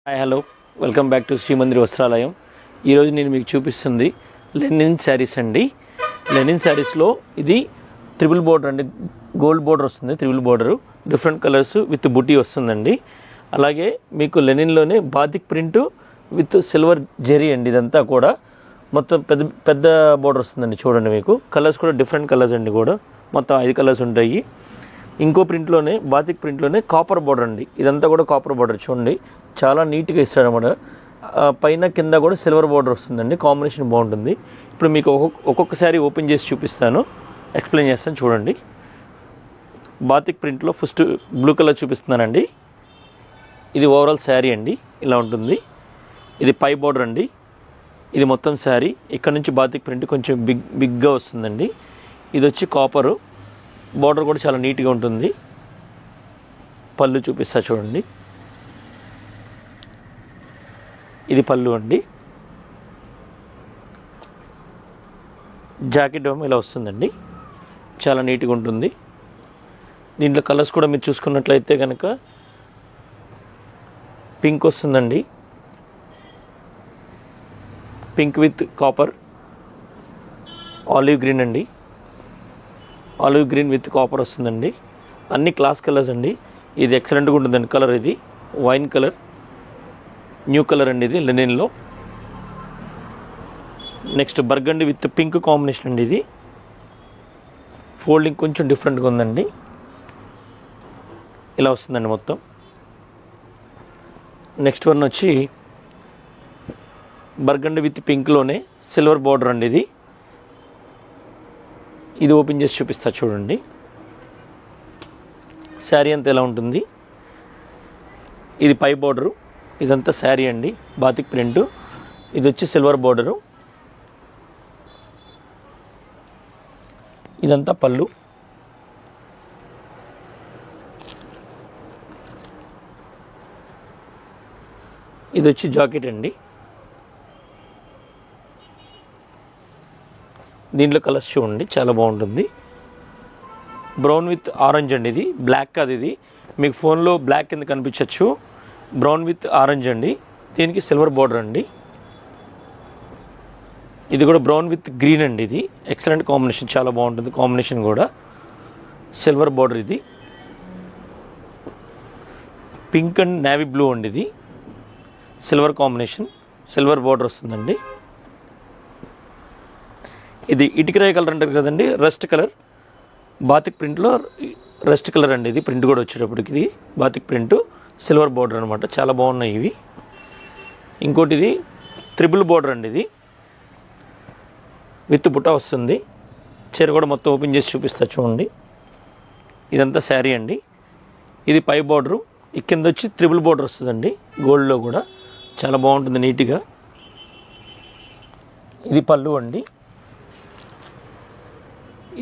Hi hello welcome back to Srimandir Vastralayam. ఈరోజు నేను మీకు చూపిస్తుంది లెనిన్ శారీస్ అండి. లెనిన్ శారీస్లో ఇది త్రిబుల్ బోర్డర్ అండి, గోల్డ్ బోర్డర్ వస్తుంది. Triple border different colours with బుటీ వస్తుందండి. అలాగే మీకు లెనిన్లోనే batik print with silver zari అండి. ఇదంతా కూడా మొత్తం పెద్ద పెద్ద బోర్డర్ వస్తుందండి. చూడండి, మీకు కలర్స్ కూడా డిఫరెంట్ కలర్స్ అండి. కూడా మొత్తం 5 కలర్స్ ఉంటాయి. ఇంకో ప్రింట్లోనే బాతిక్ ప్రింట్లోనే కాపర్ బోర్డర్ అండి. ఇదంతా కూడా కాపర్ బోర్డర్. చూడండి, చాలా నీట్గా ఇస్తాడు అన్నమాట. పైన కింద కూడా సిల్వర్ బోర్డర్ వస్తుందండి. కాంబినేషన్ బాగుంటుంది. ఇప్పుడు మీకు ఒక్కొక్క శారీ ఓపెన్ చేసి చూపిస్తాను, ఎక్స్ప్లెయిన్ చేస్తాను. చూడండి, బాతిక్ ప్రింట్లో ఫస్ట్ బ్లూ కలర్ చూపిస్తున్నానండి. ఇది ఓవరాల్ శారీ అండి, ఇలా ఉంటుంది. ఇది పై బోర్డర్ అండి. ఇది మొత్తం శారీ. ఇక్కడ నుంచి బాతిక్ ప్రింట్ కొంచెం బిగ్గా వస్తుందండి. ఇది వచ్చి కాపరు బోర్డర్ కూడా చాలా నీట్గా ఉంటుంది. పళ్ళు చూపిస్తా చూడండి. ఇది పళ్ళు అండి. జాకెట్ ఏమో ఇలా వస్తుందండి, చాలా నీట్గా ఉంటుంది. దీంట్లో కలర్స్ కూడా మీరు చూసుకున్నట్లయితే కనుక పింక్ వస్తుందండి, pink with copper, olive green అండి, ఆలివ్ గ్రీన్ విత్ కాపర్ వస్తుందండి. అన్ని క్లాస్ కలర్స్ అండి. ఇది ఎక్సలెంట్గా ఉంటుందండి కలర్. ఇది వైన్ కలర్, న్యూ కలర్ అండి. ఇది లెనిన్లో. Next burgundy with pink combination అండి. ఇది ఫోల్డింగ్ కొంచెం డిఫరెంట్గా ఉందండి. ఇలా వస్తుందండి మొత్తం. నెక్స్ట్ వన్ వచ్చి బర్గండి విత్ పింక్లోనే సిల్వర్ బార్డర్ అండి. ఇది ఓపెన్ చేసి చూపిస్తా చూడండి. శారీ అంతా ఎలా ఉంటుంది. ఇది పై బార్డరు, ఇదంతా శారీ అండి, బాతిక్ ప్రింట్. ఇది వచ్చి సిల్వర్ బార్డరు, ఇదంతా పళ్ళు. ఇది వచ్చి జాకెట్ అండి. దీంట్లో కలర్స్ చూడండి, చాలా బాగుంటుంది. బ్రౌన్ విత్ ఆరెంజ్ అండి. ఇది బ్లాక్ కాదు, ఇది మీకు ఫోన్లో బ్లాక్ కింద కనిపించవచ్చు. బ్రౌన్ విత్ ఆరెంజ్ అండి. దీనికి సిల్వర్ బార్డర్ అండి. ఇది కూడా బ్రౌన్ విత్ గ్రీన్ అండి. ఇది ఎక్సలెంట్ కాంబినేషన్, చాలా బాగుంటుంది కాంబినేషన్ కూడా. Silver border. ఇది పింక్ అండ్ నేవీ బ్లూ అండి. ఇది సిల్వర్ కాంబినేషన్, సిల్వర్ బార్డర్ వస్తుందండి. ఇది ఇటుకరాయ కలర్ అంటారు కదండి, రస్ట్ కలర్. బాతిక్ ప్రింట్లో రస్ట్ కలర్ అండి. ఇది ప్రింట్ కూడా వచ్చేటప్పటికి ఇది బాతిక్ ప్రింట్, సిల్వర్ బార్డర్ అనమాట. చాలా బాగున్నాయి ఇవి. ఇంకోటి ఇది త్రిబుల్ బార్డర్ అండి. ఇది విత్ బుట్ట వస్తుంది. చీర కూడా మొత్తం ఓపెన్ చేసి చూపిస్తా చూడండి. ఇదంతా శారీ అండి. ఇది పై బార్డరు, ఈ కింద వచ్చి త్రిబుల్ బార్డర్ వస్తుందండి, గోల్డ్లో కూడా. చాలా బాగుంటుంది నీట్గా. ఇది పళ్ళు అండి.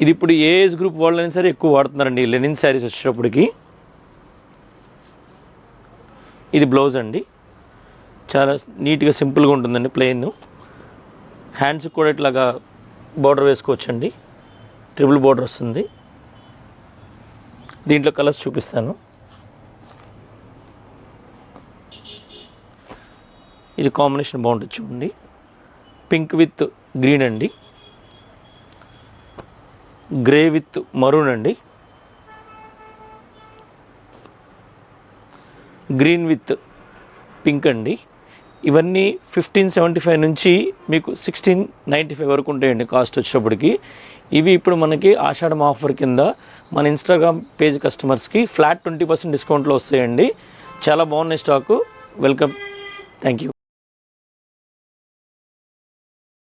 ఇది ఇప్పుడు ఏ ఏజ్ గ్రూప్ వాళ్ళైనా సరే ఎక్కువ వాడుతున్నారండి లెనిన్ శారీస్ వచ్చేటప్పటికి. ఇది బ్లౌజ్ అండి. చాలా నీట్గా సింపుల్గా ఉంటుందండి, ప్లెయిన్. హ్యాండ్స్కి కూడా ఇట్లాగా బార్డర్ వేసుకోవచ్చండి. ట్రిపుల్ బార్డర్ వస్తుంది. దీంట్లో కలర్స్ చూపిస్తాను. ఇది కాంబినేషన్ బాగుంటుంది చూడండి. పింక్ విత్ గ్రీన్ అండి, గ్రే విత్ మరూన్ అండి, గ్రీన్ విత్ పింక్ అండి. ఇవన్నీ 1575 నుంచి మీకు 1695 వరకు ఉంటాయండి కాస్ట్ వచ్చేటప్పటికి. ఇవి ఇప్పుడు మనకి ఆషాఢం ఆఫర్ కింద మన ఇన్స్టాగ్రామ్ పేజ్ కస్టమర్స్కి ఫ్లాట్ 20% డిస్కౌంట్లో వస్తాయండి. చాలా బాగున్నాయి స్టాకు. Welcome, thank you.